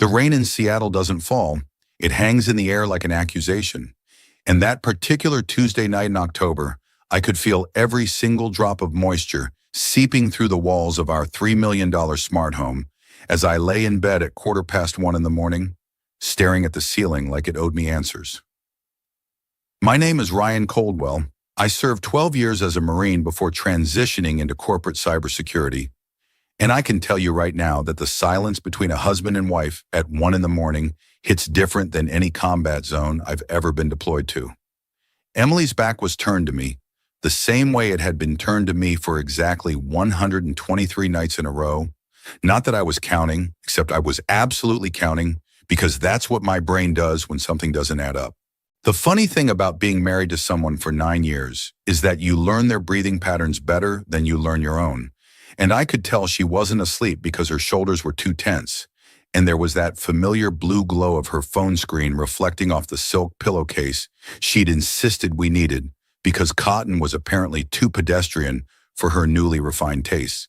The rain in Seattle doesn't fall. It hangs in the air like an accusation. And that particular Tuesday night in October, I could feel every single drop of moisture seeping through the walls of our $3 million smart home as I lay in bed at 1:15 in the morning, staring at the ceiling like it owed me answers. My name is Ryan Coldwell. I served 12 years as a Marine before transitioning into corporate cybersecurity. And I can tell you right now that the silence between a husband and wife at 1 in the morning hits different than any combat zone I've ever been deployed to. Emily's back was turned to me, the same way it had been turned to me for exactly 123 nights in a row. Not that I was counting, except I was absolutely counting, because that's what my brain does when something doesn't add up. The funny thing about being married to someone for 9 years is that you learn their breathing patterns better than you learn your own. And I could tell she wasn't asleep because her shoulders were too tense, and there was that familiar blue glow of her phone screen reflecting off the silk pillowcase she'd insisted we needed because cotton was apparently too pedestrian for her newly refined tastes.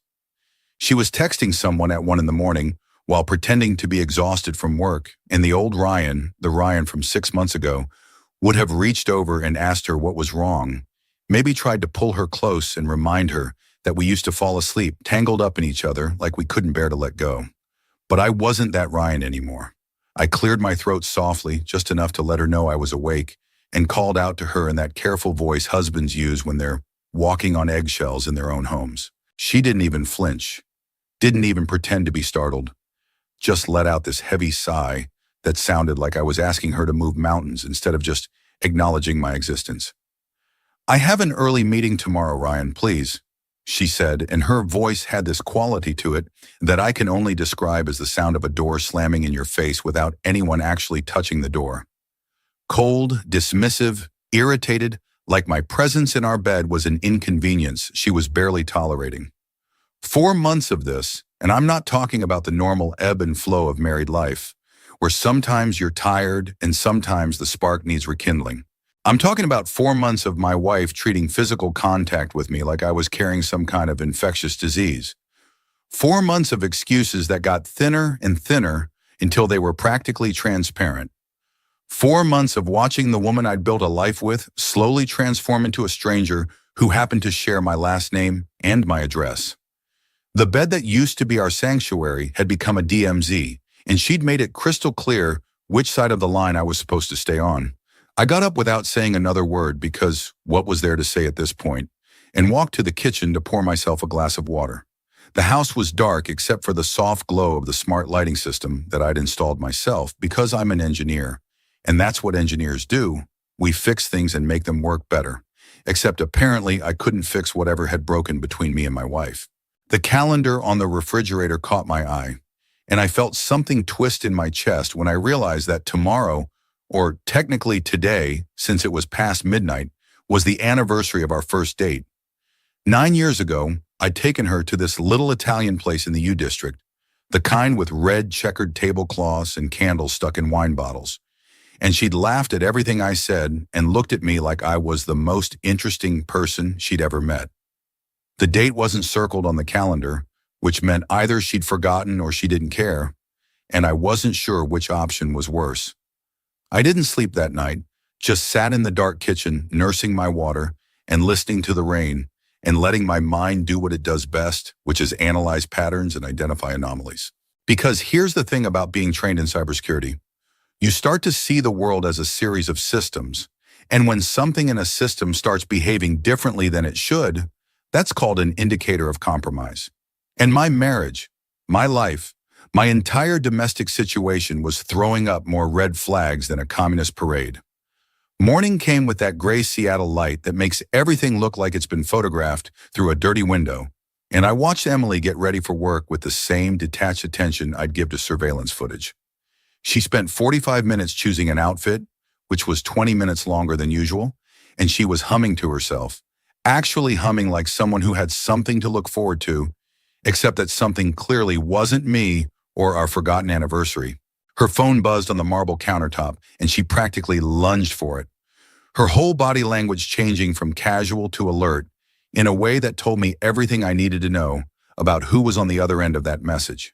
She was texting someone at 1 in the morning while pretending to be exhausted from work, and the old Ryan, the Ryan from 6 months ago, would have reached over and asked her what was wrong, maybe tried to pull her close and remind her that we used to fall asleep, tangled up in each other like we couldn't bear to let go. But I wasn't that Ryan anymore. I cleared my throat softly, just enough to let her know I was awake, and called out to her in that careful voice husbands use when they're walking on eggshells in their own homes. She didn't even flinch, didn't even pretend to be startled, just let out this heavy sigh that sounded like I was asking her to move mountains instead of just acknowledging my existence. "I have an early meeting tomorrow, Ryan, please," she said, and her voice had this quality to it that I can only describe as the sound of a door slamming in your face without anyone actually touching the door. Cold, dismissive, irritated, like my presence in our bed was an inconvenience she was barely tolerating. 4 months of this, and I'm not talking about the normal ebb and flow of married life, where sometimes you're tired and sometimes the spark needs rekindling. I'm talking about 4 months of my wife treating physical contact with me like I was carrying some kind of infectious disease. 4 months of excuses that got thinner and thinner until they were practically transparent. 4 months of watching the woman I'd built a life with slowly transform into a stranger who happened to share my last name and my address. The bed that used to be our sanctuary had become a DMZ, and she'd made it crystal clear which side of the line I was supposed to stay on. I got up without saying another word because what was there to say at this point, and walked to the kitchen to pour myself a glass of water. The house was dark except for the soft glow of the smart lighting system that I'd installed myself because I'm an engineer, and that's what engineers do. We fix things and make them work better, except apparently I couldn't fix whatever had broken between me and my wife. The calendar on the refrigerator caught my eye, and I felt something twist in my chest when I realized that tomorrow, or technically today, since it was past midnight, was the anniversary of our first date. 9 years ago, I'd taken her to this little Italian place in the U District, the kind with red checkered tablecloths and candles stuck in wine bottles. And she'd laughed at everything I said and looked at me like I was the most interesting person she'd ever met. The date wasn't circled on the calendar, which meant either she'd forgotten or she didn't care, and I wasn't sure which option was worse. I didn't sleep that night, just sat in the dark kitchen, nursing my water and listening to the rain and letting my mind do what it does best, which is analyze patterns and identify anomalies. Because here's the thing about being trained in cybersecurity. You start to see the world as a series of systems, and when something in a system starts behaving differently than it should, that's called an indicator of compromise. And my marriage, my life, my entire domestic situation was throwing up more red flags than a communist parade. Morning came with that gray Seattle light that makes everything look like it's been photographed through a dirty window, and I watched Emily get ready for work with the same detached attention I'd give to surveillance footage. She spent 45 minutes choosing an outfit, which was 20 minutes longer than usual, and she was humming to herself, actually humming like someone who had something to look forward to, except that something clearly wasn't me or our forgotten anniversary. Her phone buzzed on the marble countertop, and she practically lunged for it, her whole body language changing from casual to alert in a way that told me everything I needed to know about who was on the other end of that message.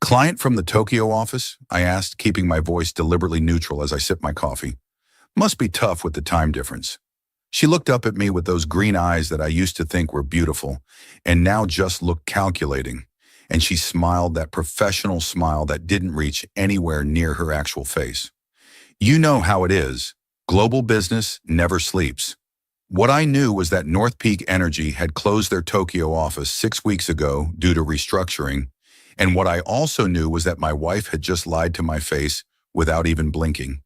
Client from the Tokyo office? I asked, keeping my voice deliberately neutral as I sipped my coffee. Must be tough with the time difference. She looked up at me with those green eyes that I used to think were beautiful, and now just looked calculating. And she smiled, that professional smile that didn't reach anywhere near her actual face. You know how it is. Global business never sleeps. What I knew was that North Peak Energy had closed their Tokyo office 6 weeks ago due to restructuring, and what I also knew was that my wife had just lied to my face without even blinking.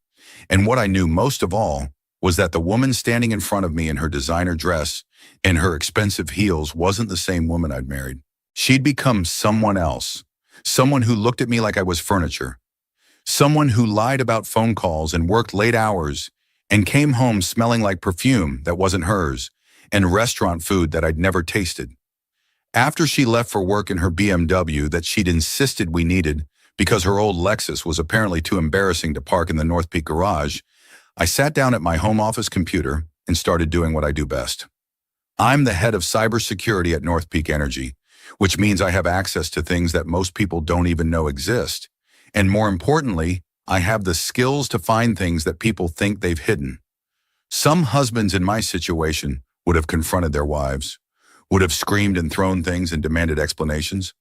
And what I knew most of all was that the woman standing in front of me in her designer dress and her expensive heels wasn't the same woman I'd married. She'd become someone else, someone who looked at me like I was furniture, someone who lied about phone calls and worked late hours and came home smelling like perfume that wasn't hers and restaurant food that I'd never tasted. After she left for work in her BMW that she'd insisted we needed because her old Lexus was apparently too embarrassing to park in the North Peak garage, I sat down at my home office computer and started doing what I do best. I'm the head of cybersecurity at North Peak Energy, which means I have access to things that most people don't even know exist. And more importantly, I have the skills to find things that people think they've hidden. Some husbands in my situation would have confronted their wives, would have screamed and thrown things and demanded explanations.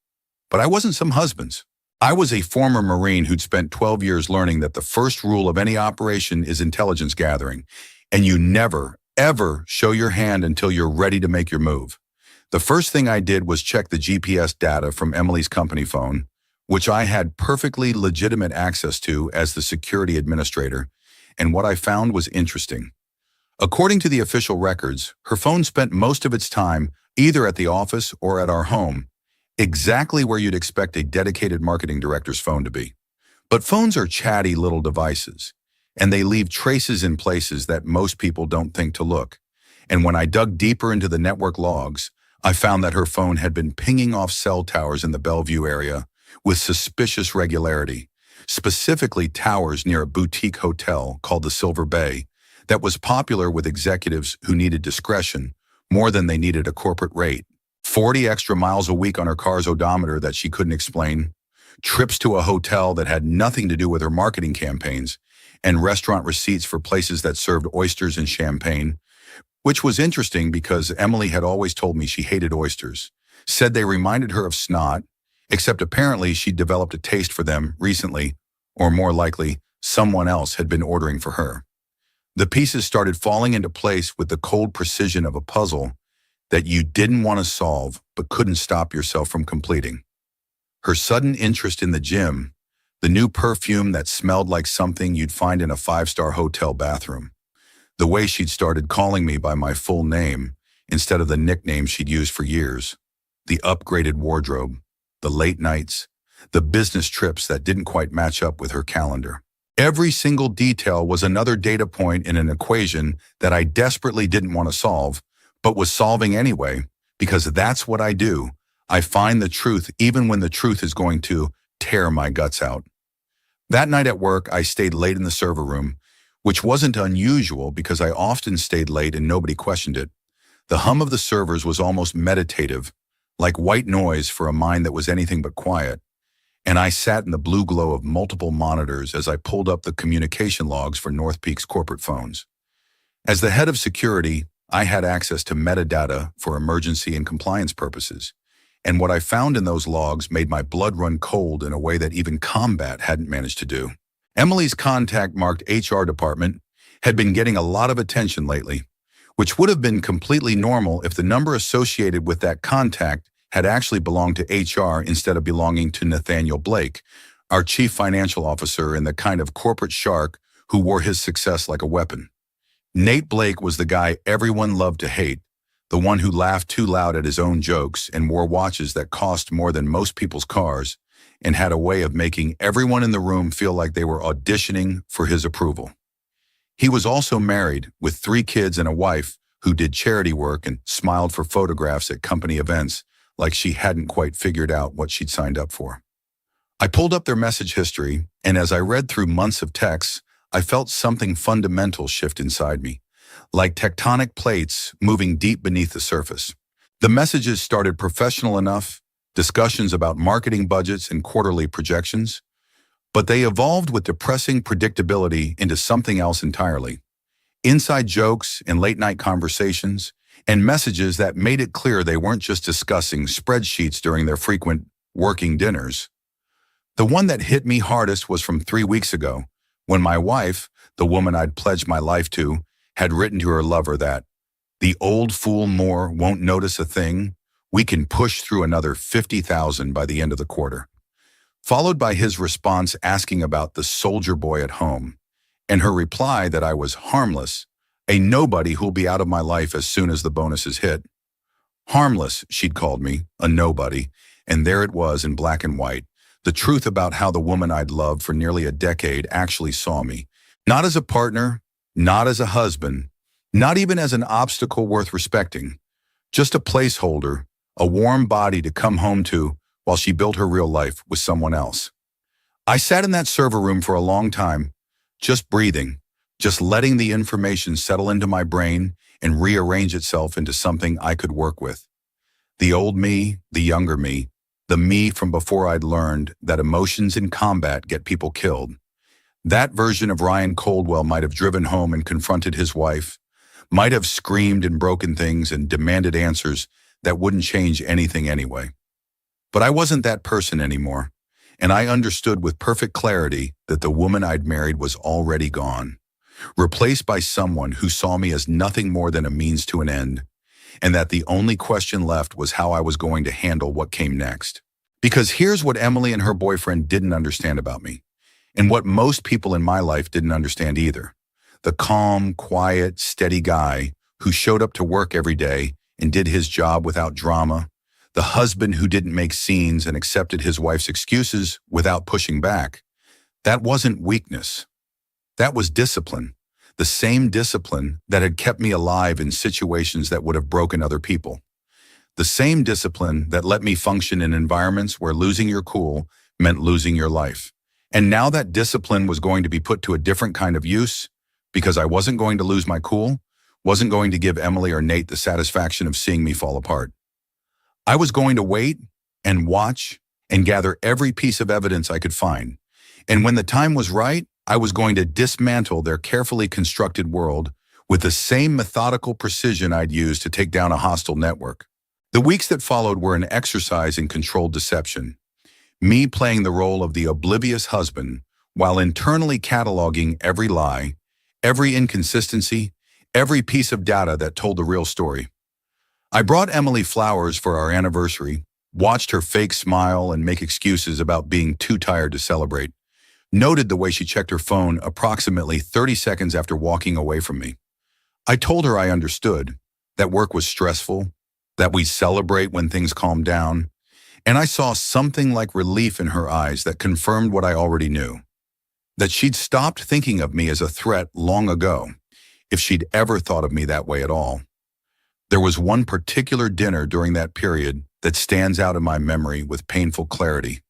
But I wasn't some husbands. I was a former Marine who'd spent 12 years learning that the first rule of any operation is intelligence gathering, and you never, ever show your hand until you're ready to make your move. The first thing I did was check the GPS data from Emily's company phone, which I had perfectly legitimate access to as the security administrator, and what I found was interesting. According to the official records, her phone spent most of its time either at the office or at our home, exactly where you'd expect a dedicated marketing director's phone to be. But phones are chatty little devices, and they leave traces in places that most people don't think to look. And when I dug deeper into the network logs, I found that her phone had been pinging off cell towers in the Bellevue area with suspicious regularity, specifically towers near a boutique hotel called the Silver Bay that was popular with executives who needed discretion more than they needed a corporate rate. 40 extra miles a week on her car's odometer that she couldn't explain, trips to a hotel that had nothing to do with her marketing campaigns, and restaurant receipts for places that served oysters and champagne, which was interesting because Emily had always told me she hated oysters, said they reminded her of snot, except apparently she'd developed a taste for them recently, or more likely, someone else had been ordering for her. The pieces started falling into place with the cold precision of a puzzle that you didn't want to solve but couldn't stop yourself from completing. Her sudden interest in the gym, the new perfume that smelled like something you'd find in a five-star hotel bathroom, the way she'd started calling me by my full name instead of the nickname she'd used for years, the upgraded wardrobe, the late nights, the business trips that didn't quite match up with her calendar. Every single detail was another data point in an equation that I desperately didn't want to solve, but was solving anyway, because that's what I do. I find the truth even when the truth is going to tear my guts out. That night at work, I stayed late in the server room, which wasn't unusual because I often stayed late and nobody questioned it. The hum of the servers was almost meditative, like white noise for a mind that was anything but quiet. And I sat in the blue glow of multiple monitors as I pulled up the communication logs for North Peak's corporate phones. As the head of security, I had access to metadata for emergency and compliance purposes, and what I found in those logs made my blood run cold in a way that even combat hadn't managed to do. Emily's contact-marked HR department had been getting a lot of attention lately, which would have been completely normal if the number associated with that contact had actually belonged to HR instead of belonging to Nathaniel Blake, our chief financial officer and the kind of corporate shark who wore his success like a weapon. Nate Blake was the guy everyone loved to hate, the one who laughed too loud at his own jokes and wore watches that cost more than most people's cars and had a way of making everyone in the room feel like they were auditioning for his approval. He was also married with 3 kids and a wife who did charity work and smiled for photographs at company events like she hadn't quite figured out what she'd signed up for. I pulled up their message history, and as I read through months of texts, I felt something fundamental shift inside me, like tectonic plates moving deep beneath the surface. The messages started professional enough, discussions about marketing budgets and quarterly projections, but they evolved with depressing predictability into something else entirely. Inside jokes and late-night conversations, and messages that made it clear they weren't just discussing spreadsheets during their frequent working dinners. The one that hit me hardest was from 3 weeks ago, when my wife, the woman I'd pledged my life to, had written to her lover that, "The old fool Moore won't notice a thing. We can push through another 50,000 by the end of the quarter." Followed by his response asking about the soldier boy at home, and her reply that I was harmless, a nobody who'll be out of my life as soon as the bonuses hit. Harmless, she'd called me, a nobody, and there it was in black and white, the truth about how the woman I'd loved for nearly a decade actually saw me. Not as a partner, not as a husband, not even as an obstacle worth respecting, just a placeholder, a warm body to come home to while she built her real life with someone else. I sat in that server room for a long time, just breathing, just letting the information settle into my brain and rearrange itself into something I could work with. The old me, the younger me, the me from before I'd learned that emotions in combat get people killed. That version of Ryan Coldwell might have driven home and confronted his wife, might have screamed and broken things and demanded answers that wouldn't change anything anyway. But I wasn't that person anymore, and I understood with perfect clarity that the woman I'd married was already gone, replaced by someone who saw me as nothing more than a means to an end, and that the only question left was how I was going to handle what came next. Because here's what Emily and her boyfriend didn't understand about me, and what most people in my life didn't understand either. The calm, quiet, steady guy who showed up to work every day and did his job without drama, the husband who didn't make scenes and accepted his wife's excuses without pushing back. That wasn't weakness. That was discipline. The same discipline that had kept me alive in situations that would have broken other people. The same discipline that let me function in environments where losing your cool meant losing your life. And now that discipline was going to be put to a different kind of use, because I wasn't going to lose my cool, wasn't going to give Emily or Nate the satisfaction of seeing me fall apart. I was going to wait and watch and gather every piece of evidence I could find. And when the time was right, I was going to dismantle their carefully constructed world with the same methodical precision I'd used to take down a hostile network. The weeks that followed were an exercise in controlled deception. Me playing the role of the oblivious husband while internally cataloging every lie, every inconsistency, every piece of data that told the real story. I brought Emily flowers for our anniversary, watched her fake smile and make excuses about being too tired to celebrate, noted the way she checked her phone approximately 30 seconds after walking away from me. I told her I understood, that work was stressful, that we'd celebrate when things calmed down, and I saw something like relief in her eyes that confirmed what I already knew, that she'd stopped thinking of me as a threat long ago, if she'd ever thought of me that way at all. There was one particular dinner during that period that stands out in my memory with painful clarity.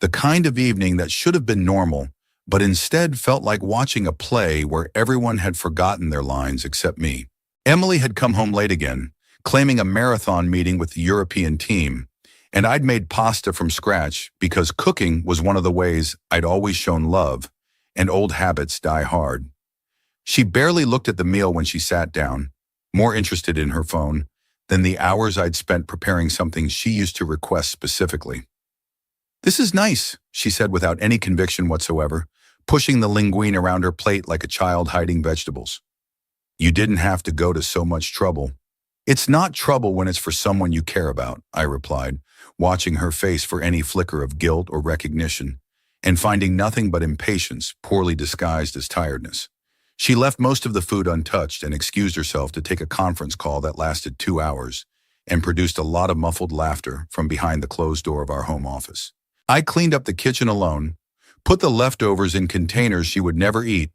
The kind of evening that should have been normal, but instead felt like watching a play where everyone had forgotten their lines except me. Emily had come home late again, claiming a marathon meeting with the European team, and I'd made pasta from scratch because cooking was one of the ways I'd always shown love, and old habits die hard. She barely looked at the meal when she sat down, more interested in her phone than the hours I'd spent preparing something she used to request specifically. "This is nice," she said without any conviction whatsoever, pushing the linguine around her plate like a child hiding vegetables. "You didn't have to go to so much trouble." "It's not trouble when it's for someone you care about," I replied, watching her face for any flicker of guilt or recognition, and finding nothing but impatience, poorly disguised as tiredness. She left most of the food untouched and excused herself to take a conference call that lasted 2 hours and produced a lot of muffled laughter from behind the closed door of our home office. I cleaned up the kitchen alone, put the leftovers in containers she would never eat,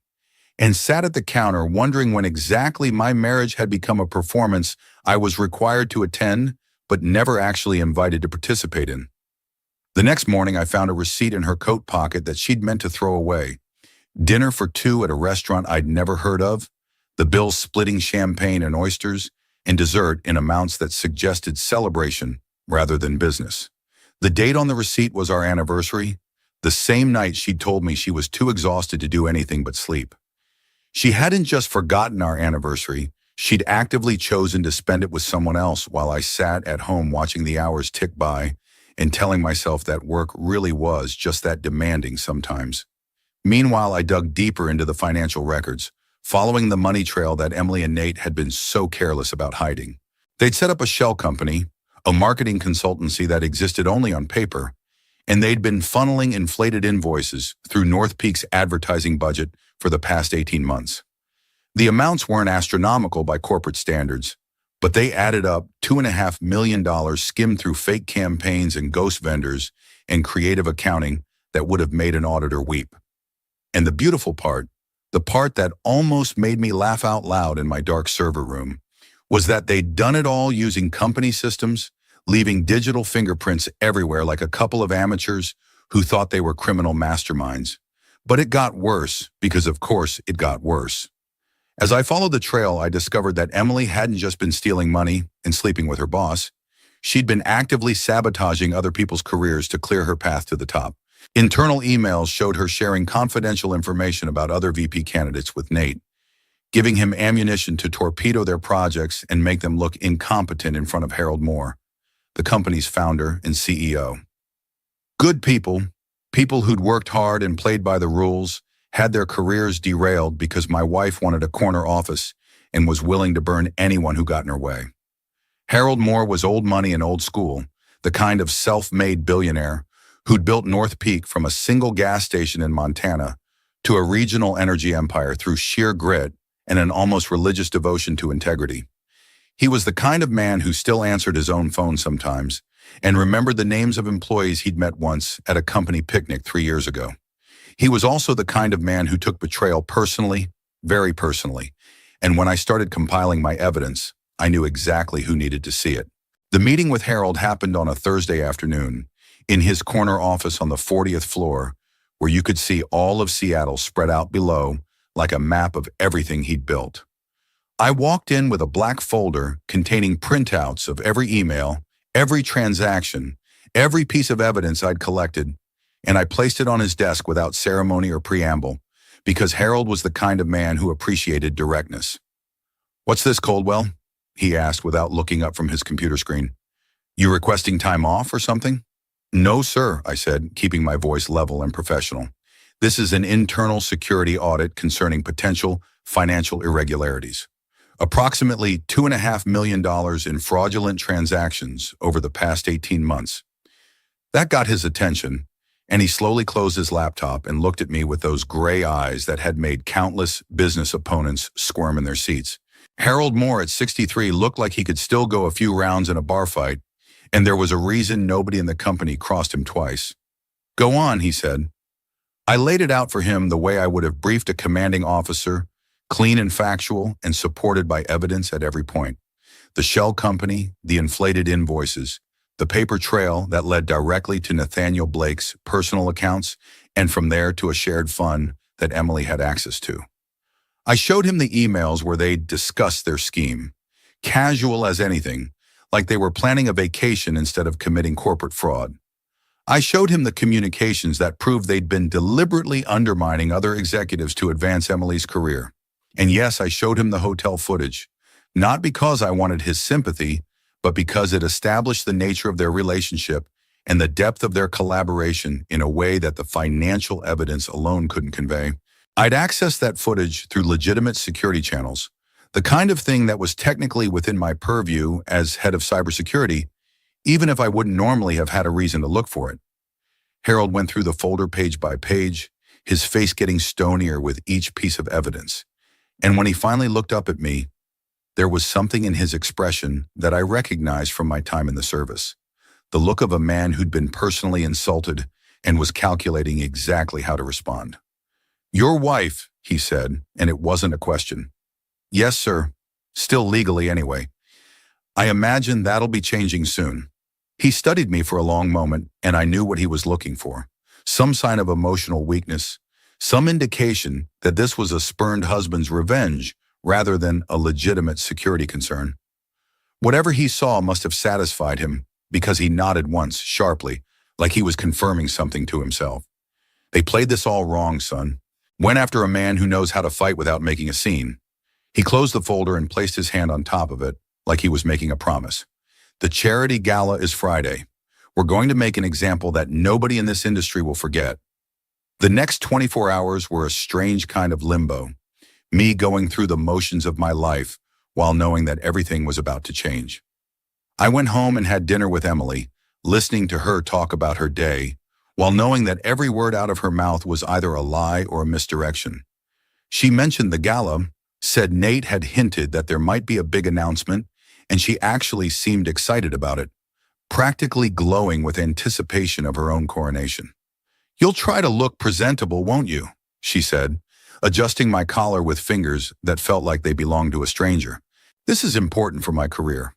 and sat at the counter wondering when exactly my marriage had become a performance I was required to attend but never actually invited to participate in. The next morning I found a receipt in her coat pocket that she'd meant to throw away. Dinner for 2 at a restaurant I'd never heard of, the bill splitting champagne and oysters, and dessert in amounts that suggested celebration rather than business. The date on the receipt was our anniversary, the same night she'd told me she was too exhausted to do anything but sleep. She hadn't just forgotten our anniversary, she'd actively chosen to spend it with someone else while I sat at home watching the hours tick by and telling myself that work really was just that demanding sometimes. Meanwhile, I dug deeper into the financial records, following the money trail that Emily and Nate had been so careless about hiding. They'd set up a shell company, a marketing consultancy that existed only on paper, and they'd been funneling inflated invoices through North Peak's advertising budget for the past 18 months. The amounts weren't astronomical by corporate standards, but they added up $2.5 million skimmed through fake campaigns and ghost vendors and creative accounting that would have made an auditor weep. And the beautiful part, the part that almost made me laugh out loud in my dark server room, was that they'd done it all using company systems, leaving digital fingerprints everywhere like a couple of amateurs who thought they were criminal masterminds. But it got worse because, of course, it got worse. As I followed the trail, I discovered that Emily hadn't just been stealing money and sleeping with her boss. She'd been actively sabotaging other people's careers to clear her path to the top. Internal emails showed her sharing confidential information about other VP candidates with Nate, giving him ammunition to torpedo their projects and make them look incompetent in front of Harold Moore, the company's founder and CEO. Good people, people who'd worked hard and played by the rules, had their careers derailed because my wife wanted a corner office and was willing to burn anyone who got in her way. Harold Moore was old money and old school, the kind of self-made billionaire who'd built North Peak from a single gas station in Montana to a regional energy empire through sheer grit and an almost religious devotion to integrity. He was the kind of man who still answered his own phone sometimes and remembered the names of employees he'd met once at a company picnic 3 years ago. He was also the kind of man who took betrayal personally, very personally, and when I started compiling my evidence, I knew exactly who needed to see it. The meeting with Harold happened on a Thursday afternoon in his corner office on the 40th floor, where you could see all of Seattle spread out below like a map of everything he'd built. I walked in with a black folder containing printouts of every email, every transaction, every piece of evidence I'd collected, and I placed it on his desk without ceremony or preamble, because Harold was the kind of man who appreciated directness. "What's this, Coldwell?" he asked without looking up from his computer screen. "You requesting time off or something?" "No, sir," I said, keeping my voice level and professional. "This is an internal security audit concerning potential financial irregularities. Approximately $2.5 million in fraudulent transactions over the past 18 months. That got his attention, and he slowly closed his laptop and looked at me with those gray eyes that had made countless business opponents squirm in their seats. Harold Moore at 63 looked like he could still go a few rounds in a bar fight, and there was a reason nobody in the company crossed him twice. "Go on," he said. I laid it out for him the way I would have briefed a commanding officer, clean and factual and supported by evidence at every point. The shell company, the inflated invoices, the paper trail that led directly to Nathaniel Blake's personal accounts, and from there to a shared fund that Emily had access to. I showed him the emails where they discussed their scheme, casual as anything, like they were planning a vacation instead of committing corporate fraud. I showed him the communications that proved they'd been deliberately undermining other executives to advance Emily's career. And yes, I showed him the hotel footage, not because I wanted his sympathy, but because it established the nature of their relationship and the depth of their collaboration in a way that the financial evidence alone couldn't convey. I'd accessed that footage through legitimate security channels, the kind of thing that was technically within my purview as head of cybersecurity, even if I wouldn't normally have had a reason to look for it. Harold went through the folder page by page, his face getting stonier with each piece of evidence. And when he finally looked up at me, there was something in his expression that I recognized from my time in the service. The look of a man who'd been personally insulted and was calculating exactly how to respond. "Your wife," he said, and it wasn't a question. "Yes, sir. Still legally anyway. I imagine that'll be changing soon." He studied me for a long moment, and I knew what he was looking for. Some sign of emotional weakness, some indication that this was a spurned husband's revenge rather than a legitimate security concern. Whatever he saw must have satisfied him, because he nodded once, sharply, like he was confirming something to himself. They played this all wrong, son. Went after a man who knows how to fight without making a scene. He closed the folder and placed his hand on top of it, like he was making a promise. The charity gala is Friday. We're going to make an example that nobody in this industry will forget. The next 24 hours were a strange kind of limbo, me going through the motions of my life while knowing that everything was about to change. I went home and had dinner with Emily, listening to her talk about her day, while knowing that every word out of her mouth was either a lie or a misdirection. She mentioned the gala, said Nate had hinted that there might be a big announcement, and she actually seemed excited about it, practically glowing with anticipation of her own coronation. "You'll try to look presentable, won't you?" she said, adjusting my collar with fingers that felt like they belonged to a stranger. "This is important for my career."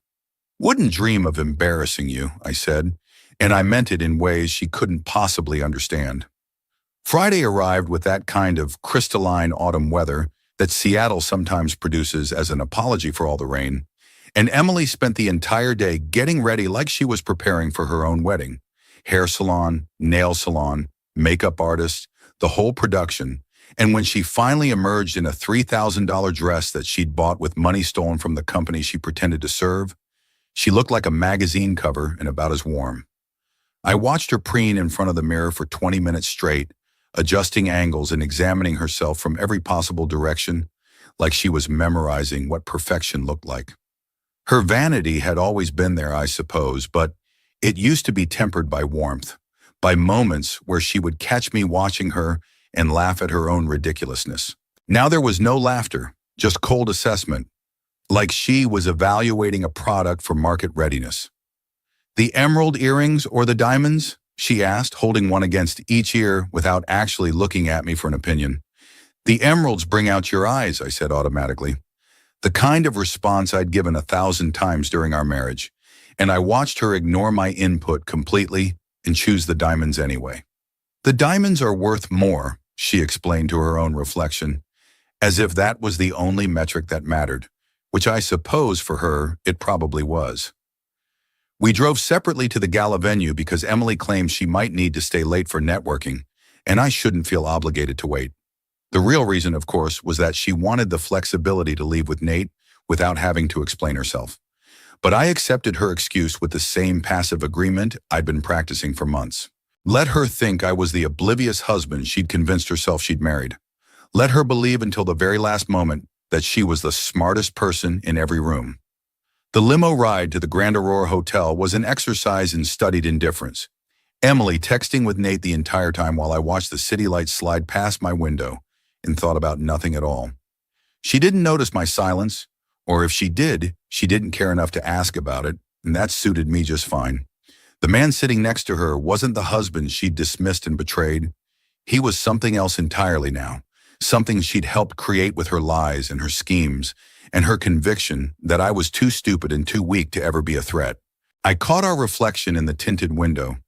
"Wouldn't dream of embarrassing you," I said, and I meant it in ways she couldn't possibly understand. Friday arrived with that kind of crystalline autumn weather that Seattle sometimes produces as an apology for all the rain, and Emily spent the entire day getting ready like she was preparing for her own wedding. Hair salon, nail salon, makeup artist, the whole production, and when she finally emerged in a $3,000 dress that she'd bought with money stolen from the company she pretended to serve, she looked like a magazine cover and about as warm. I watched her preen in front of the mirror for 20 minutes straight, adjusting angles and examining herself from every possible direction, like she was memorizing what perfection looked like. Her vanity had always been there, I suppose, but it used to be tempered by warmth, by moments where she would catch me watching her and laugh at her own ridiculousness. Now there was no laughter, just cold assessment, like she was evaluating a product for market readiness. "The emerald earrings or the diamonds?" she asked, holding one against each ear without actually looking at me for an opinion. "The emeralds bring out your eyes," I said automatically. The kind of response I'd given 1,000 times during our marriage, and I watched her ignore my input completely and choose the diamonds anyway. "The diamonds are worth more," she explained to her own reflection, as if that was the only metric that mattered, which I suppose for her it probably was. We drove separately to the gala venue because Emily claimed she might need to stay late for networking, and I shouldn't feel obligated to wait. The real reason, of course, was that she wanted the flexibility to leave with Nate without having to explain herself. But I accepted her excuse with the same passive agreement I'd been practicing for months. Let her think I was the oblivious husband she'd convinced herself she'd married. Let her believe until the very last moment that she was the smartest person in every room. The limo ride to the Grand Aurora Hotel was an exercise in studied indifference. Emily texting with Nate the entire time while I watched the city lights slide past my window and thought about nothing at all. She didn't notice my silence, or if she did, she didn't care enough to ask about it, and that suited me just fine. The man sitting next to her wasn't the husband she'd dismissed and betrayed. He was something else entirely now, something she'd helped create with her lies and her schemes, and her conviction that I was too stupid and too weak to ever be a threat. I caught our reflection in the tinted window,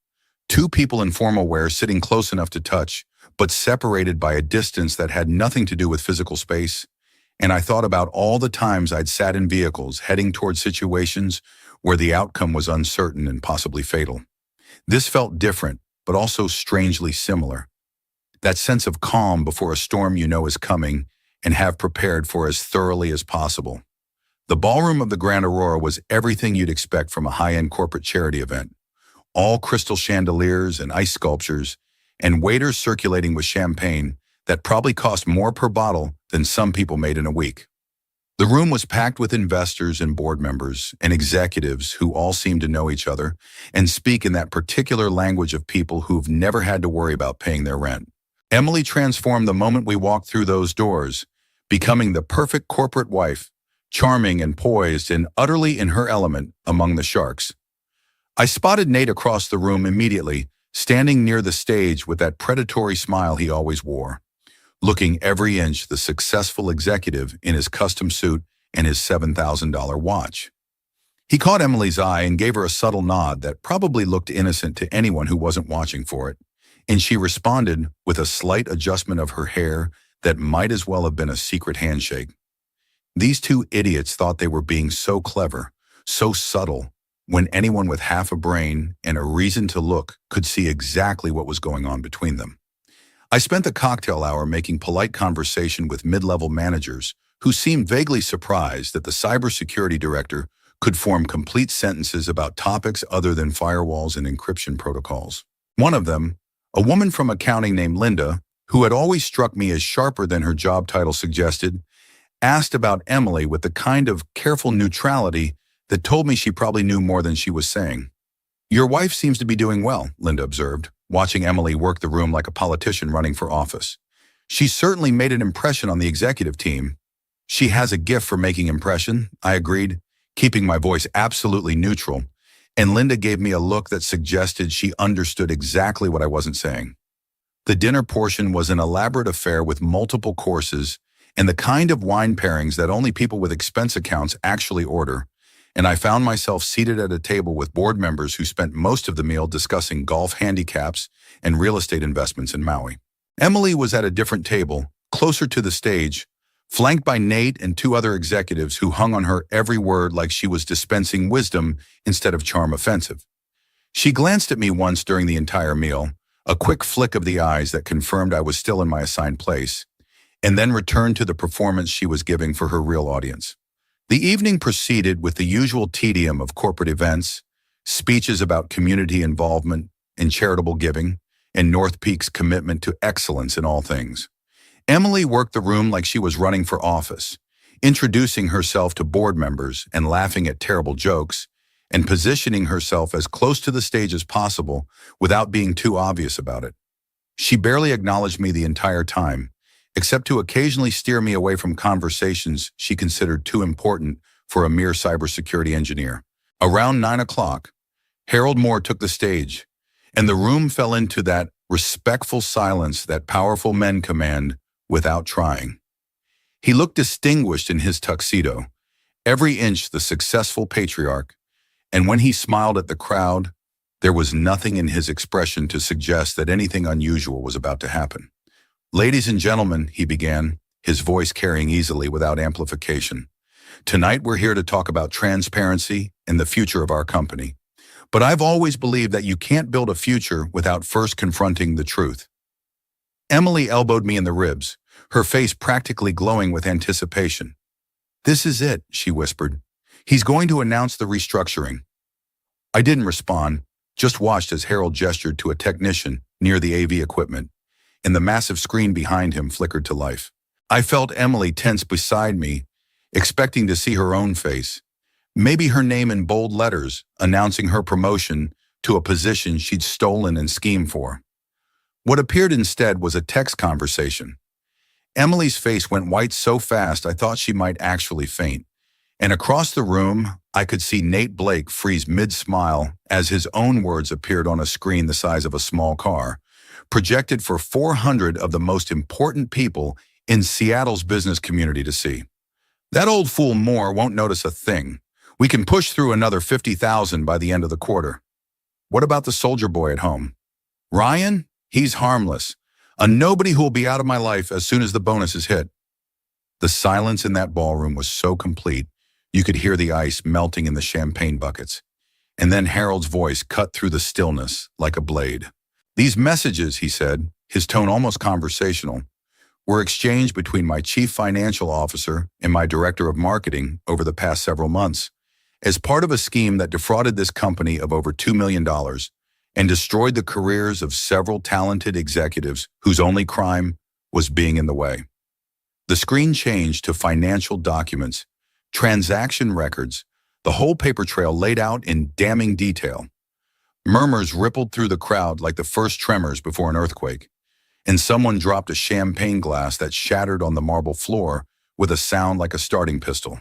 two people in formal wear sitting close enough to touch, but separated by a distance that had nothing to do with physical space, and I thought about all the times I'd sat in vehicles heading toward situations where the outcome was uncertain and possibly fatal. This felt different, but also strangely similar. That sense of calm before a storm you know is coming and have prepared for as thoroughly as possible. The ballroom of the Grand Aurora was everything you'd expect from a high-end corporate charity event. All crystal chandeliers and ice sculptures, and waiters circulating with champagne that probably cost more per bottle than some people made in a week. The room was packed with investors and board members and executives who all seemed to know each other and speak in that particular language of people who've never had to worry about paying their rent. Emily transformed the moment we walked through those doors, becoming the perfect corporate wife, charming and poised and utterly in her element among the sharks. I spotted Nate across the room immediately, standing near the stage with that predatory smile he always wore, looking every inch the successful executive in his custom suit and his $7,000 watch. He caught Emily's eye and gave her a subtle nod that probably looked innocent to anyone who wasn't watching for it, and she responded with a slight adjustment of her hair that might as well have been a secret handshake. These two idiots thought they were being so clever, so subtle, when anyone with half a brain and a reason to look could see exactly what was going on between them. I spent the cocktail hour making polite conversation with mid-level managers who seemed vaguely surprised that the cybersecurity director could form complete sentences about topics other than firewalls and encryption protocols. One of them, a woman from accounting named Linda, who had always struck me as sharper than her job title suggested, asked about Emily with the kind of careful neutrality that told me she probably knew more than she was saying. "Your wife seems to be doing well," Linda observed, watching Emily work the room like a politician running for office. "She certainly made an impression on the executive team." "She has a gift for making impression," I agreed, keeping my voice absolutely neutral, and Linda gave me a look that suggested she understood exactly what I wasn't saying. The dinner portion was an elaborate affair with multiple courses and the kind of wine pairings that only people with expense accounts actually order, and I found myself seated at a table with board members who spent most of the meal discussing golf handicaps and real estate investments in Maui. Emily was at a different table, closer to the stage, flanked by Nate and two other executives who hung on her every word like she was dispensing wisdom instead of charm offensive. She glanced at me once during the entire meal, a quick flick of the eyes that confirmed I was still in my assigned place, and then returned to the performance she was giving for her real audience. The evening proceeded with the usual tedium of corporate events, speeches about community involvement and charitable giving, and North Peak's commitment to excellence in all things. Emily worked the room like she was running for office, introducing herself to board members and laughing at terrible jokes, and positioning herself as close to the stage as possible without being too obvious about it. She barely acknowledged me the entire time, except to occasionally steer me away from conversations she considered too important for a mere cybersecurity engineer. Around 9 o'clock, Harold Moore took the stage, and the room fell into that respectful silence that powerful men command without trying. He looked distinguished in his tuxedo, every inch the successful patriarch, and when he smiled at the crowd, there was nothing in his expression to suggest that anything unusual was about to happen. "Ladies and gentlemen," he began, his voice carrying easily without amplification, "tonight we're here to talk about transparency and the future of our company. But I've always believed that you can't build a future without first confronting the truth." Emily elbowed me in the ribs, her face practically glowing with anticipation. "This is it," she whispered. "He's going to announce the restructuring." I didn't respond, just watched as Harold gestured to a technician near the AV equipment, and the massive screen behind him flickered to life. I felt Emily tense beside me, expecting to see her own face, maybe her name in bold letters, announcing her promotion to a position she'd stolen and schemed for. What appeared instead was a text conversation. Emily's face went white so fast I thought she might actually faint, and across the room, I could see Nate Blake freeze mid-smile as his own words appeared on a screen the size of a small car, projected for 400 of the most important people in Seattle's business community to see. "That old fool Moore won't notice a thing. We can push through another 50,000 by the end of the quarter. What about the soldier boy at home? Ryan? He's harmless. A nobody who will be out of my life as soon as the bonus is hit." The silence in that ballroom was so complete, you could hear the ice melting in the champagne buckets. And then Harold's voice cut through the stillness like a blade. "These messages," he said, his tone almost conversational, "were exchanged between my chief financial officer and my director of marketing over the past several months, as part of a scheme that defrauded this company of over $2 million and destroyed the careers of several talented executives whose only crime was being in the way." The screen changed to financial documents, transaction records, the whole paper trail laid out in damning detail. Murmurs rippled through the crowd like the first tremors before an earthquake, and someone dropped a champagne glass that shattered on the marble floor with a sound like a starting pistol.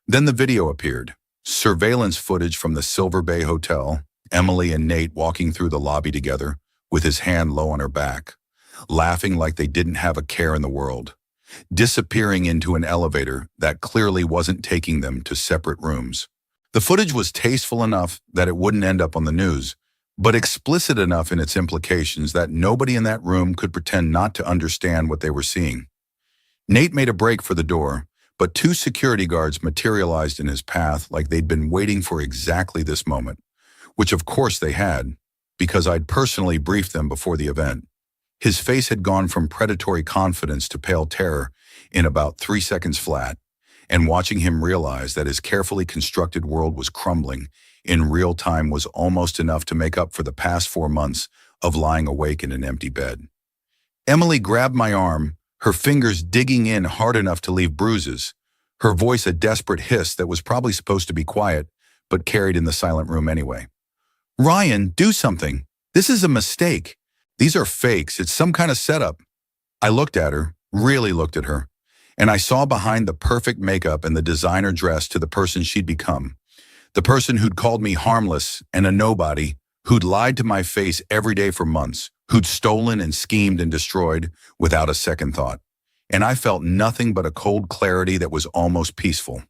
Then the video appeared, surveillance footage from the Silver Bay Hotel, Emily and Nate walking through the lobby together with his hand low on her back, laughing like they didn't have a care in the world, disappearing into an elevator that clearly wasn't taking them to separate rooms. The footage was tasteful enough that it wouldn't end up on the news, but explicit enough in its implications that nobody in that room could pretend not to understand what they were seeing. Nate made a break for the door, but two security guards materialized in his path like they'd been waiting for exactly this moment, which of course they had, because I'd personally briefed them before the event. His face had gone from predatory confidence to pale terror in about 3 seconds flat, and watching him realize that his carefully constructed world was crumbling in real time was almost enough to make up for the past 4 months of lying awake in an empty bed. Emily grabbed my arm, her fingers digging in hard enough to leave bruises, her voice a desperate hiss that was probably supposed to be quiet, but carried in the silent room anyway. "Ryan, do something. This is a mistake. These are fakes. It's some kind of setup." I looked at her, really looked at her, and I saw behind the perfect makeup and the designer dress to the person she'd become. The person who'd called me harmless and a nobody, who'd lied to my face every day for months, who'd stolen and schemed and destroyed without a second thought. And I felt nothing but a cold clarity that was almost peaceful.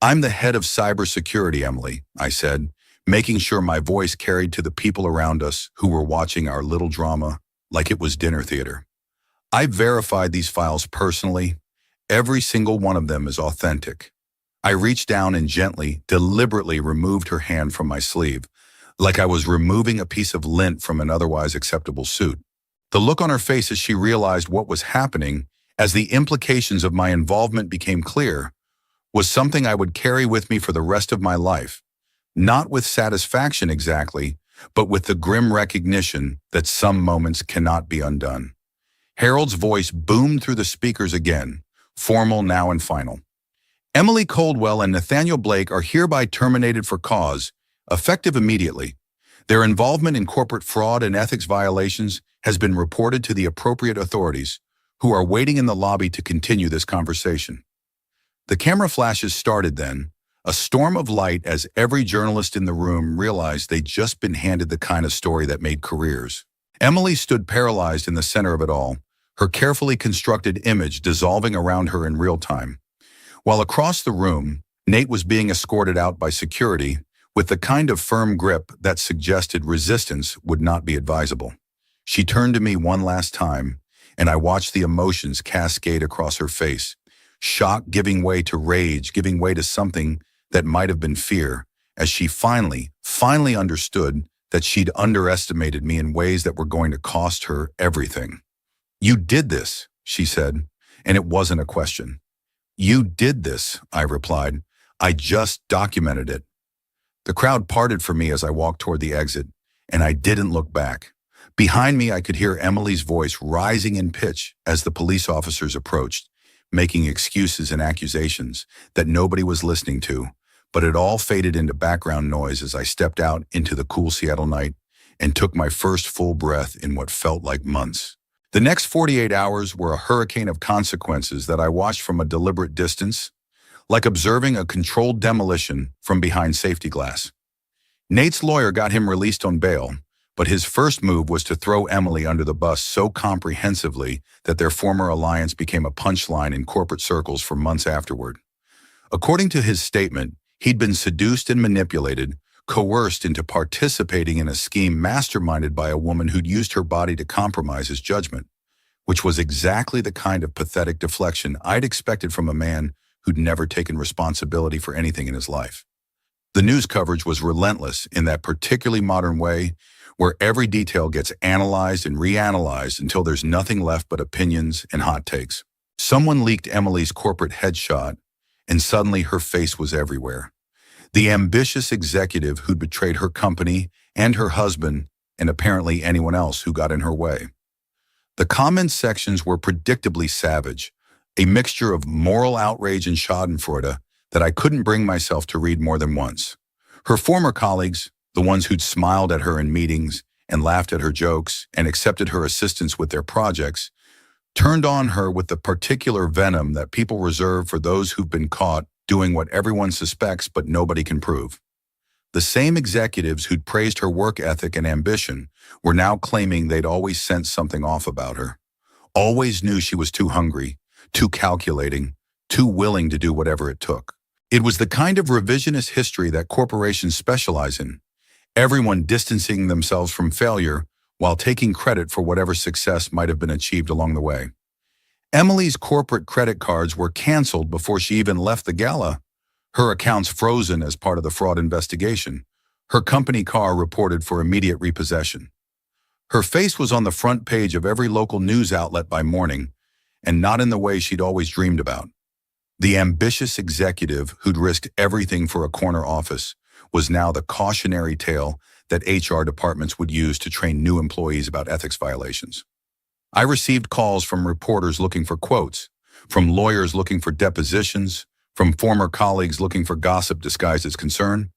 "I'm the head of cybersecurity, Emily," I said, making sure my voice carried to the people around us who were watching our little drama like it was dinner theater. "I verified these files personally. Every single one of them is authentic." I reached down and gently, deliberately removed her hand from my sleeve, like I was removing a piece of lint from an otherwise acceptable suit. The look on her face as she realized what was happening, as the implications of my involvement became clear, was something I would carry with me for the rest of my life. Not with satisfaction exactly, but with the grim recognition that some moments cannot be undone. Harold's voice boomed through the speakers again, formal now and final. "Emily Coldwell and Nathaniel Blake are hereby terminated for cause, effective immediately. Their involvement in corporate fraud and ethics violations has been reported to the appropriate authorities, who are waiting in the lobby to continue this conversation." The camera flashes started then, a storm of light as every journalist in the room realized they'd just been handed the kind of story that made careers. Emily stood paralyzed in the center of it all, her carefully constructed image dissolving around her in real time. While across the room, Nate was being escorted out by security with the kind of firm grip that suggested resistance would not be advisable. She turned to me one last time, and I watched the emotions cascade across her face, shock giving way to rage, giving way to something that might have been fear, as she finally understood that she'd underestimated me in ways that were going to cost her everything. "You did this," she said, and it wasn't a question. "You did this," I replied. "I just documented it." The crowd parted for me as I walked toward the exit, and I didn't look back. Behind me, I could hear Emily's voice rising in pitch as the police officers approached, making excuses and accusations that nobody was listening to, but it all faded into background noise as I stepped out into the cool Seattle night and took my first full breath in what felt like months. The next 48 hours were a hurricane of consequences that I watched from a deliberate distance, like observing a controlled demolition from behind safety glass. Nate's lawyer got him released on bail, but his first move was to throw Emily under the bus so comprehensively that their former alliance became a punchline in corporate circles for months afterward. According to his statement, he'd been seduced and manipulated, coerced into participating in a scheme masterminded by a woman who'd used her body to compromise his judgment, which was exactly the kind of pathetic deflection I'd expected from a man who'd never taken responsibility for anything in his life. The news coverage was relentless in that particularly modern way where every detail gets analyzed and reanalyzed until there's nothing left but opinions and hot takes. Someone leaked Emily's corporate headshot, and suddenly her face was everywhere. The ambitious executive who'd betrayed her company and her husband, and apparently anyone else who got in her way. The comment sections were predictably savage, a mixture of moral outrage and schadenfreude that I couldn't bring myself to read more than once. Her former colleagues, the ones who'd smiled at her in meetings and laughed at her jokes and accepted her assistance with their projects, turned on her with the particular venom that people reserve for those who've been caught doing what everyone suspects but nobody can prove. The same executives who'd praised her work ethic and ambition were now claiming they'd always sensed something off about her, always knew she was too hungry, too calculating, too willing to do whatever it took. It was the kind of revisionist history that corporations specialize in, everyone distancing themselves from failure while taking credit for whatever success might have been achieved along the way. Emily's corporate credit cards were canceled before she even left the gala. Her accounts frozen as part of the fraud investigation. Her company car reported for immediate repossession. Her face was on the front page of every local news outlet by morning, and not in the way she'd always dreamed about. The ambitious executive who'd risked everything for a corner office was now the cautionary tale that HR departments would use to train new employees about ethics violations. I received calls from reporters looking for quotes, from lawyers looking for depositions, from former colleagues looking for gossip disguised as concern.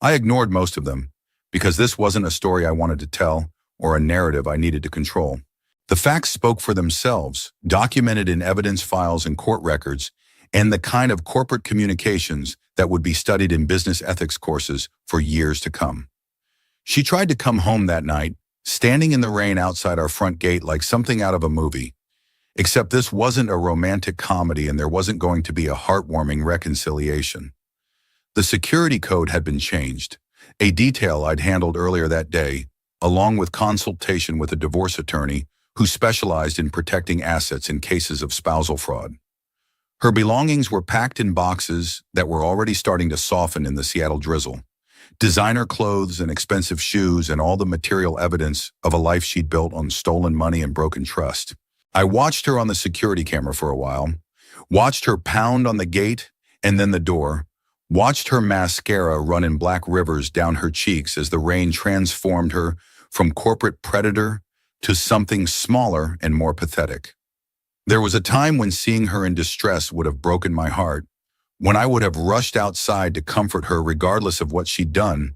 I ignored most of them because this wasn't a story I wanted to tell or a narrative I needed to control. The facts spoke for themselves, documented in evidence files and court records, and the kind of corporate communications that would be studied in business ethics courses for years to come. She tried to come home that night, standing in the rain outside our front gate like something out of a movie. Except this wasn't a romantic comedy and there wasn't going to be a heartwarming reconciliation. The security code had been changed, a detail I'd handled earlier that day, along with consultation with a divorce attorney who specialized in protecting assets in cases of spousal fraud. Her belongings were packed in boxes that were already starting to soften in the Seattle drizzle. Designer clothes and expensive shoes and all the material evidence of a life she'd built on stolen money and broken trust. I watched her on the security camera for a while, watched her pound on the gate and then the door, watched her mascara run in black rivers down her cheeks as the rain transformed her from corporate predator to something smaller and more pathetic. There was a time when seeing her in distress would have broken my heart, when I would have rushed outside to comfort her regardless of what she'd done,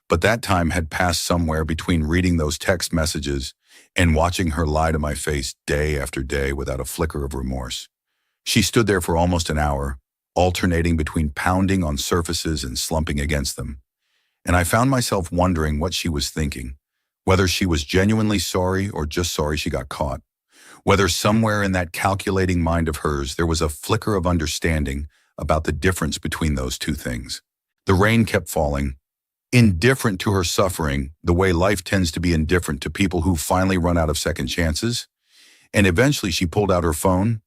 but that time had passed somewhere between reading those text messages and watching her lie to my face day after day without a flicker of remorse. She stood there for almost an hour, alternating between pounding on surfaces and slumping against them. And I found myself wondering what she was thinking, whether she was genuinely sorry or just sorry she got caught, whether somewhere in that calculating mind of hers there was a flicker of understanding about the difference between those two things. The rain kept falling, indifferent to her suffering, the way life tends to be indifferent to people who finally run out of second chances. And eventually she pulled out her phone,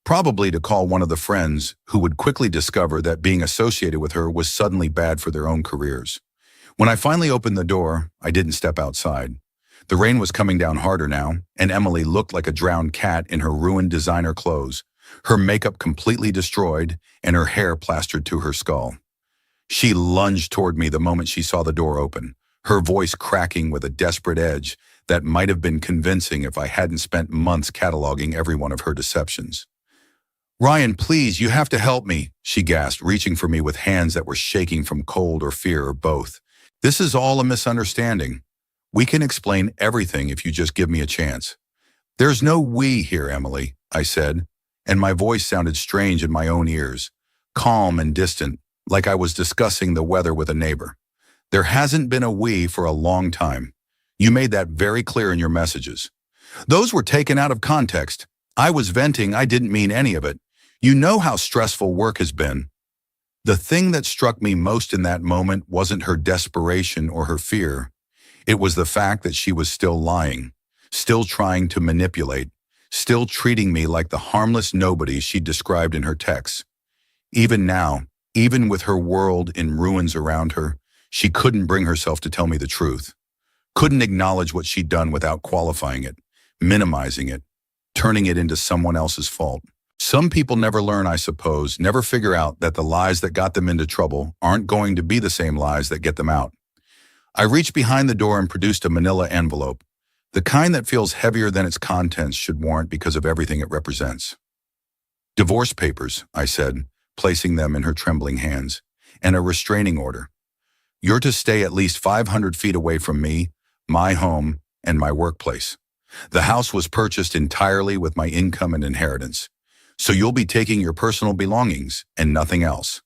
probably to call one of the friends who would quickly discover that being associated with her was suddenly bad for their own careers. When I finally opened the door, I didn't step outside. The rain was coming down harder now, and Emily looked like a drowned cat in her ruined designer clothes, her makeup completely destroyed and her hair plastered to her skull. She lunged toward me the moment she saw the door open, her voice cracking with a desperate edge that might have been convincing if I hadn't spent months cataloging every one of her deceptions. "Ryan, please, you have to help me," she gasped, reaching for me with hands that were shaking from cold or fear or both. "This is all a misunderstanding. We can explain everything if you just give me a chance." "There's no we here, Emily," I said, and my voice sounded strange in my own ears, calm and distant, like I was discussing the weather with a neighbor. "There hasn't been a we for a long time. You made that very clear in your messages. Those were taken out of context. I was venting, I didn't mean any of it. You know how stressful work has been." The thing that struck me most in that moment wasn't her desperation or her fear. It was the fact that she was still lying, still trying to manipulate, still treating me like the harmless nobody she described in her texts. Even now, even with her world in ruins around her, she couldn't bring herself to tell me the truth. Couldn't acknowledge what she'd done without qualifying it, minimizing it, turning it into someone else's fault. Some people never learn, I suppose, never figure out that the lies that got them into trouble aren't going to be the same lies that get them out. I reached behind the door and produced a manila envelope, the kind that feels heavier than its contents should warrant because of everything it represents. "Divorce papers," I said, placing them in her trembling hands, "and a restraining order. You're to stay at least 500 feet away from me, my home, and my workplace. The house was purchased entirely with my income and inheritance, so you'll be taking your personal belongings and nothing else."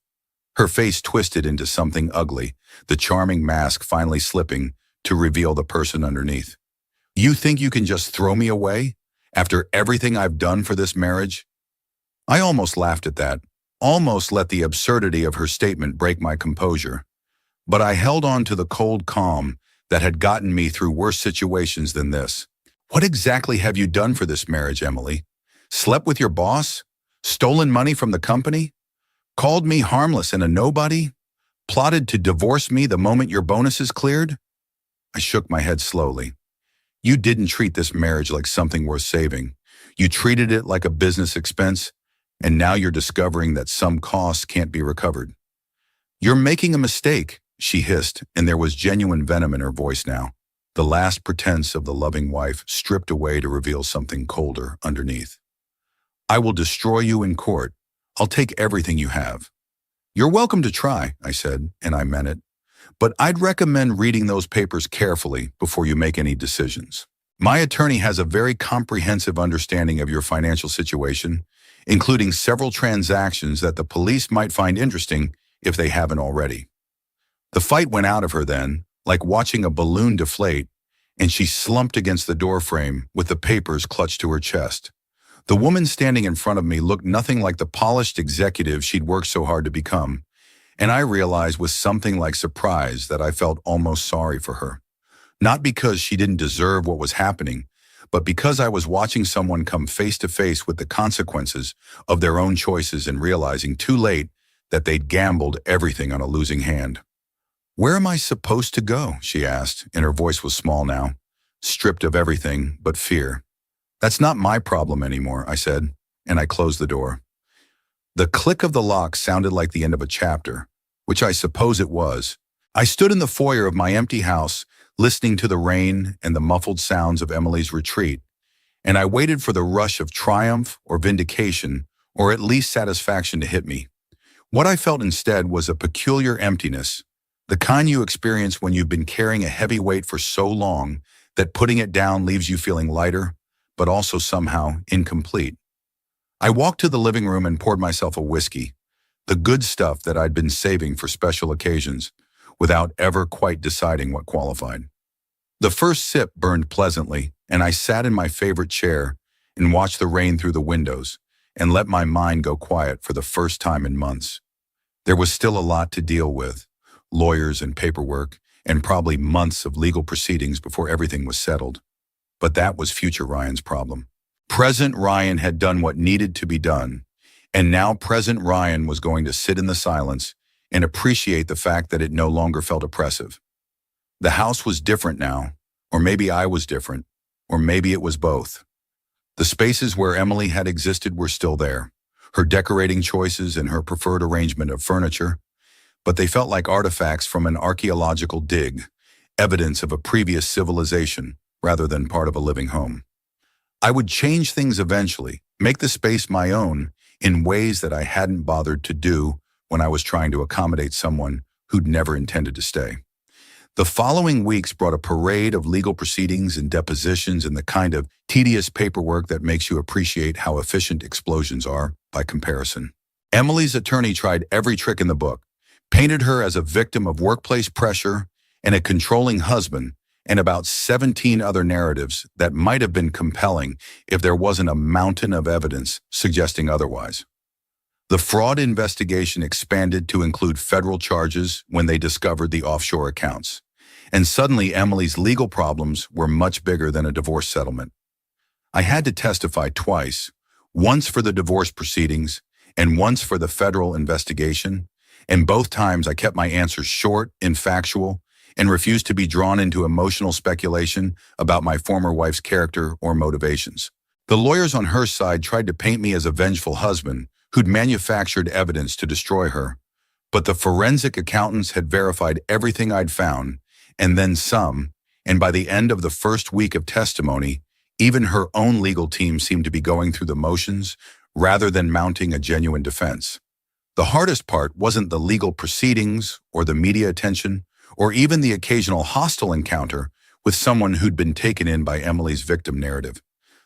Her face twisted into something ugly, the charming mask finally slipping to reveal the person underneath. "You think you can just throw me away after everything I've done for this marriage?" I almost laughed at that, almost let the absurdity of her statement break my composure. But I held on to the cold calm that had gotten me through worse situations than this. "What exactly have you done for this marriage, Emily? Slept with your boss? Stolen money from the company? Called me harmless and a nobody? Plotted to divorce me the moment your bonuses cleared? I shook my head slowly. You didn't treat this marriage like something worth saving. You treated it like a business expense, and now you're discovering that some costs can't be recovered. You're making a mistake, she hissed, and there was genuine venom in her voice now. The last pretense of the loving wife stripped away to reveal something colder underneath. I will destroy you in court. I'll take everything you have. You're welcome to try, I said, and I meant it. But I'd recommend reading those papers carefully before you make any decisions. My attorney has a very comprehensive understanding of your financial situation, including several transactions that the police might find interesting if they haven't already. The fight went out of her then, like watching a balloon deflate, and she slumped against the doorframe with the papers clutched to her chest. The woman standing in front of me looked nothing like the polished executive she'd worked so hard to become, and I realized with something like surprise that I felt almost sorry for her. Not because she didn't deserve what was happening, but because I was watching someone come face to face with the consequences of their own choices and realizing too late that they'd gambled everything on a losing hand. Where am I supposed to go? She asked, and her voice was small now, stripped of everything but fear. That's not my problem anymore, I said, and I closed the door. The click of the lock sounded like the end of a chapter, which I suppose it was. I stood in the foyer of my empty house, listening to the rain and the muffled sounds of Emily's retreat, and I waited for the rush of triumph or vindication, or at least satisfaction to hit me. What I felt instead was a peculiar emptiness, the kind you experience when you've been carrying a heavy weight for so long that putting it down leaves you feeling lighter, but also somehow incomplete. I walked to the living room and poured myself a whiskey, the good stuff that I'd been saving for special occasions, without ever quite deciding what qualified. The first sip burned pleasantly, and I sat in my favorite chair and watched the rain through the windows and let my mind go quiet for the first time in months. There was still a lot to deal with, lawyers and paperwork, and probably months of legal proceedings before everything was settled. But that was future Ryan's problem. Present Ryan had done what needed to be done, and now present Ryan was going to sit in the silence and appreciate the fact that it no longer felt oppressive. The house was different now, or maybe I was different, or maybe it was both. The spaces where Emily had existed were still there, her decorating choices and her preferred arrangement of furniture, but they felt like artifacts from an archaeological dig, evidence of a previous civilization rather than part of a living home. I would change things eventually, make the space my own in ways that I hadn't bothered to do when I was trying to accommodate someone who'd never intended to stay. The following weeks brought a parade of legal proceedings and depositions and the kind of tedious paperwork that makes you appreciate how efficient explosions are by comparison. Emily's attorney tried every trick in the book, painted her as a victim of workplace pressure and a controlling husband, and about 17 other narratives that might have been compelling if there wasn't a mountain of evidence suggesting otherwise. The fraud investigation expanded to include federal charges when they discovered the offshore accounts. And suddenly Emily's legal problems were much bigger than a divorce settlement. I had to testify twice, once for the divorce proceedings and once for the federal investigation, and both times I kept my answers short and factual and refused to be drawn into emotional speculation about my former wife's character or motivations. The lawyers on her side tried to paint me as a vengeful husband who'd manufactured evidence to destroy her, but the forensic accountants had verified everything I'd found, and then some, and by the end of the first week of testimony, even her own legal team seemed to be going through the motions rather than mounting a genuine defense. The hardest part wasn't the legal proceedings or the media attention or even the occasional hostile encounter with someone who'd been taken in by Emily's victim narrative.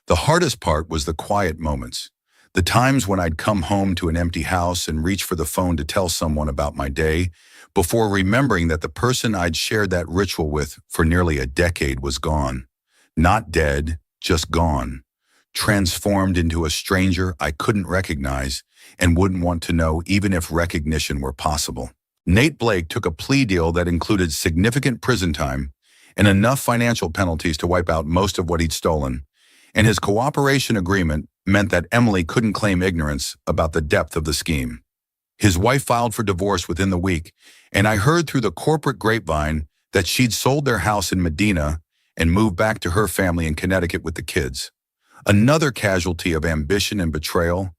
The hardest part was the quiet moments, the times when I'd come home to an empty house and reach for the phone to tell someone about my day before remembering that the person I'd shared that ritual with for nearly a decade was gone. Not dead, just gone. Transformed into a stranger I couldn't recognize and wouldn't want to know even if recognition were possible. Nate Blake took a plea deal that included significant prison time and enough financial penalties to wipe out most of what he'd stolen, and his cooperation agreement meant that Emily couldn't claim ignorance about the depth of the scheme. His wife filed for divorce within the week, and I heard through the corporate grapevine that she'd sold their house in Medina and moved back to her family in Connecticut with the kids. Another casualty of ambition and betrayal,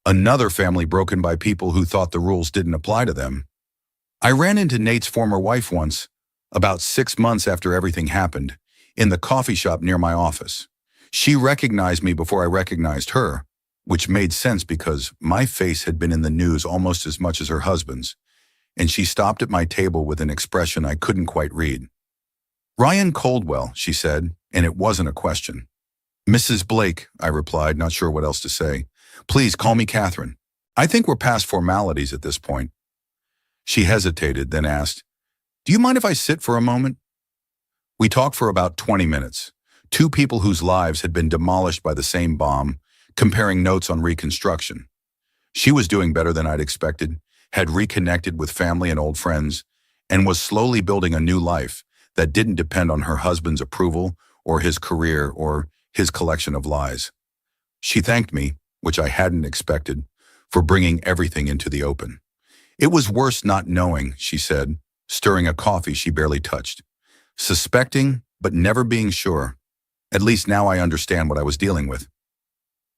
another family broken by people who thought the rules didn't apply to them. I ran into Nate's former wife once, about 6 months after everything happened, in the coffee shop near my office. She recognized me before I recognized her, which made sense because my face had been in the news almost as much as her husband's, and she stopped at my table with an expression I couldn't quite read. "Ryan Coldwell," she said, and it wasn't a question. "Mrs. Blake," I replied, not sure what else to say. "Please call me Catherine. I think we're past formalities at this point." She hesitated, then asked, "Do you mind if I sit for a moment?" We talked for about 20 minutes. Two people whose lives had been demolished by the same bomb, comparing notes on reconstruction. She was doing better than I'd expected, had reconnected with family and old friends, and was slowly building a new life that didn't depend on her husband's approval or his career or his collection of lies. She thanked me, which I hadn't expected, for bringing everything into the open. "It was worse not knowing," she said, stirring a coffee she barely touched. "Suspecting, but never being sure. At least now I understand what I was dealing with."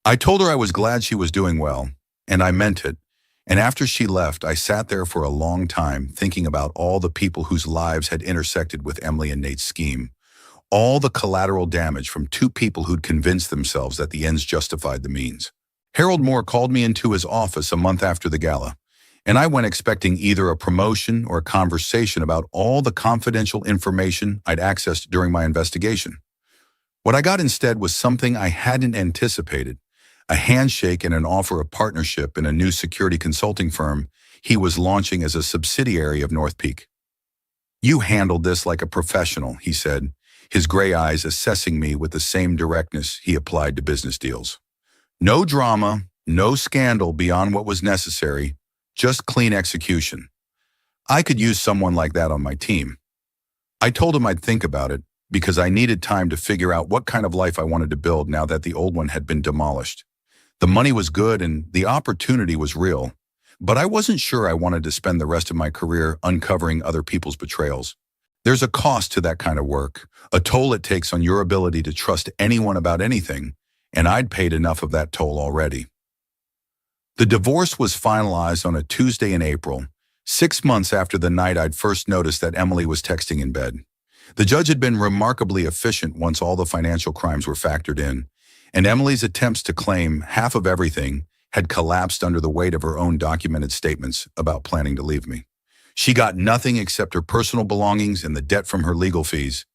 I told her I was glad she was doing well, and I meant it, and after she left, I sat there for a long time thinking about all the people whose lives had intersected with Emily and Nate's scheme, all the collateral damage from two people who'd convinced themselves that the ends justified the means. Harold Moore called me into his office a month after the gala, and I went expecting either a promotion or a conversation about all the confidential information I'd accessed during my investigation. What I got instead was something I hadn't anticipated, a handshake and an offer of partnership in a new security consulting firm he was launching as a subsidiary of North Peak. "You handled this like a professional," he said, his gray eyes assessing me with the same directness he applied to business deals. "No drama, no scandal beyond what was necessary, just clean execution. I could use someone like that on my team." I told him I'd think about it because I needed time to figure out what kind of life I wanted to build now that the old one had been demolished. The money was good and the opportunity was real, but I wasn't sure I wanted to spend the rest of my career uncovering other people's betrayals. There's a cost to that kind of work, a toll it takes on your ability to trust anyone about anything, and I'd paid enough of that toll already. The divorce was finalized on a Tuesday in April, 6 months after the night I'd first noticed that Emily was texting in bed. The judge had been remarkably efficient once all the financial crimes were factored in, and Emily's attempts to claim half of everything had collapsed under the weight of her own documented statements about planning to leave me. She got nothing except her personal belongings and the debt from her legal fees,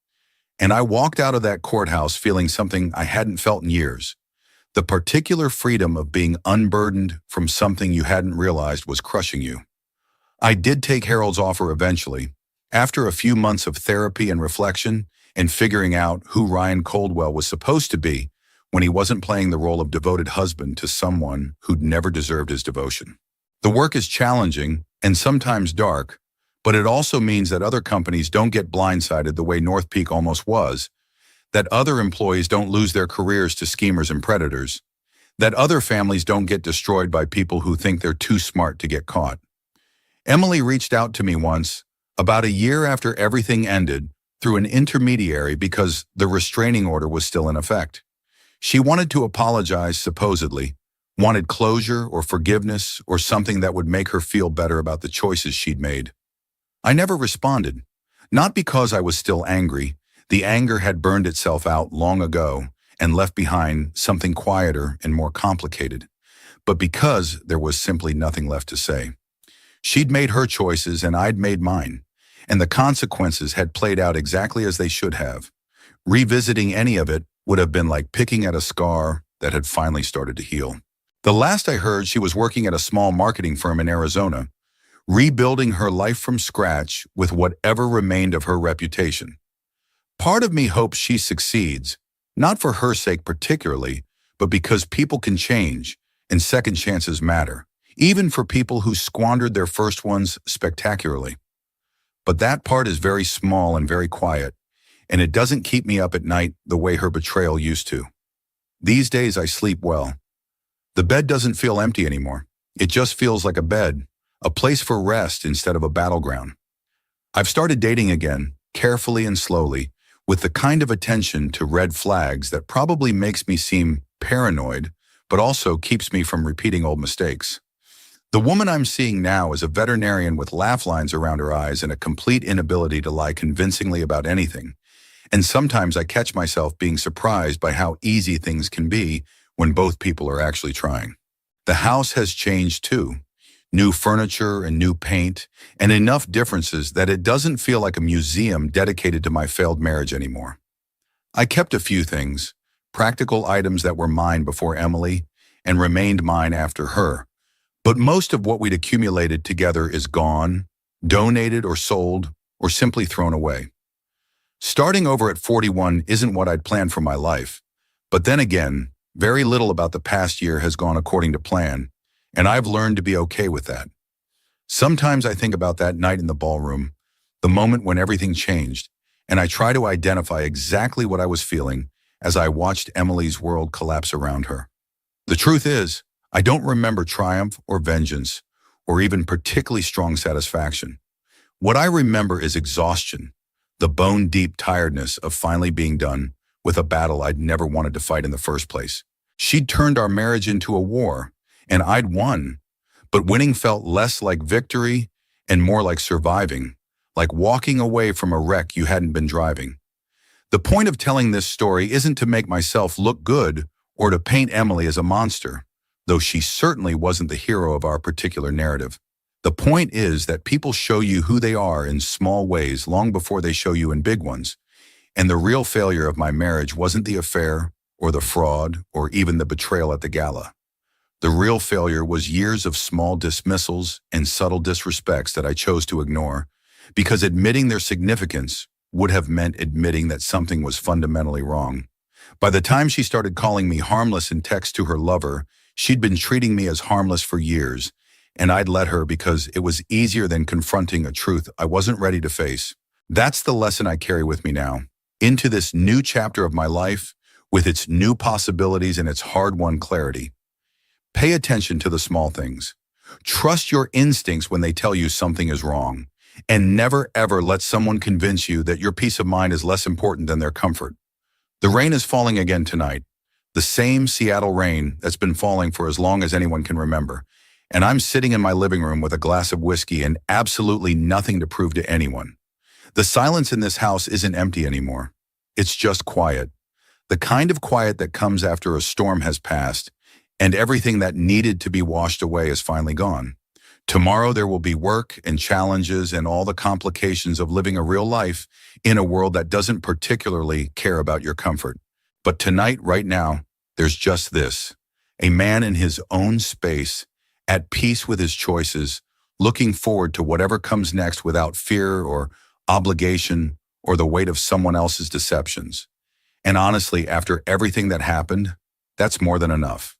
and I walked out of that courthouse feeling something I hadn't felt in years. The particular freedom of being unburdened from something you hadn't realized was crushing you. I did take Harold's offer eventually, after a few months of therapy and reflection and figuring out who Ryan Coldwell was supposed to be when he wasn't playing the role of devoted husband to someone who'd never deserved his devotion. The work is challenging and sometimes dark, but it also means that other companies don't get blindsided the way North Peak almost was, that other employees don't lose their careers to schemers and predators, that other families don't get destroyed by people who think they're too smart to get caught. Emily reached out to me once, about a year after everything ended, through an intermediary because the restraining order was still in effect. She wanted to apologize, supposedly, wanted closure or forgiveness or something that would make her feel better about the choices she'd made. I never responded, not because I was still angry. The anger had burned itself out long ago and left behind something quieter and more complicated, but because there was simply nothing left to say. She'd made her choices and I'd made mine, and the consequences had played out exactly as they should have. Revisiting any of it would have been like picking at a scar that had finally started to heal. The last I heard, she was working at a small marketing firm in Arizona, rebuilding her life from scratch with whatever remained of her reputation. Part of me hopes she succeeds, not for her sake particularly, but because people can change and second chances matter, even for people who squandered their first ones spectacularly. But that part is very small and very quiet, and it doesn't keep me up at night the way her betrayal used to. These days I sleep well, The bed doesn't feel empty anymore. It just feels like a bed, a place for rest instead of a battleground. I've started dating again, carefully and slowly, with the kind of attention to red flags that probably makes me seem paranoid, but also keeps me from repeating old mistakes. The woman I'm seeing now is a veterinarian with laugh lines around her eyes and a complete inability to lie convincingly about anything. And sometimes I catch myself being surprised by how easy things can be when both people are actually trying. The house has changed too. New furniture and new paint, and enough differences that it doesn't feel like a museum dedicated to my failed marriage anymore. I kept a few things, practical items that were mine before Emily and remained mine after her. But most of what we'd accumulated together is gone, donated or sold, or simply thrown away. Starting over at 41 isn't what I'd planned for my life. But then again, very little about the past year has gone according to plan, and I've learned to be okay with that. Sometimes I think about that night in the ballroom, the moment when everything changed, and I try to identify exactly what I was feeling as I watched Emily's world collapse around her. The truth is, I don't remember triumph or vengeance, or even particularly strong satisfaction. What I remember is exhaustion, the bone-deep tiredness of finally being done with a battle I'd never wanted to fight in the first place. She'd turned our marriage into a war, and I'd won. But winning felt less like victory and more like surviving, like walking away from a wreck you hadn't been driving. The point of telling this story isn't to make myself look good or to paint Emily as a monster, though she certainly wasn't the hero of our particular narrative. The point is that people show you who they are in small ways long before they show you in big ones. And the real failure of my marriage wasn't the affair or the fraud or even the betrayal at the gala. The real failure was years of small dismissals and subtle disrespects that I chose to ignore, because admitting their significance would have meant admitting that something was fundamentally wrong. By the time she started calling me harmless in text to her lover, she'd been treating me as harmless for years, and I'd let her because it was easier than confronting a truth I wasn't ready to face. That's the lesson I carry with me now, into this new chapter of my life, with its new possibilities and its hard-won clarity. Pay attention to the small things. Trust your instincts when they tell you something is wrong, and never ever let someone convince you that your peace of mind is less important than their comfort. The rain is falling again tonight, the same Seattle rain that's been falling for as long as anyone can remember, and I'm sitting in my living room with a glass of whiskey and absolutely nothing to prove to anyone. The silence in this house isn't empty anymore. It's just quiet. The kind of quiet that comes after a storm has passed, and everything that needed to be washed away is finally gone. Tomorrow there will be work and challenges and all the complications of living a real life in a world that doesn't particularly care about your comfort. But tonight, right now, there's just this: a man in his own space, at peace with his choices, looking forward to whatever comes next without fear or obligation or the weight of someone else's deceptions. And honestly, after everything that happened, that's more than enough.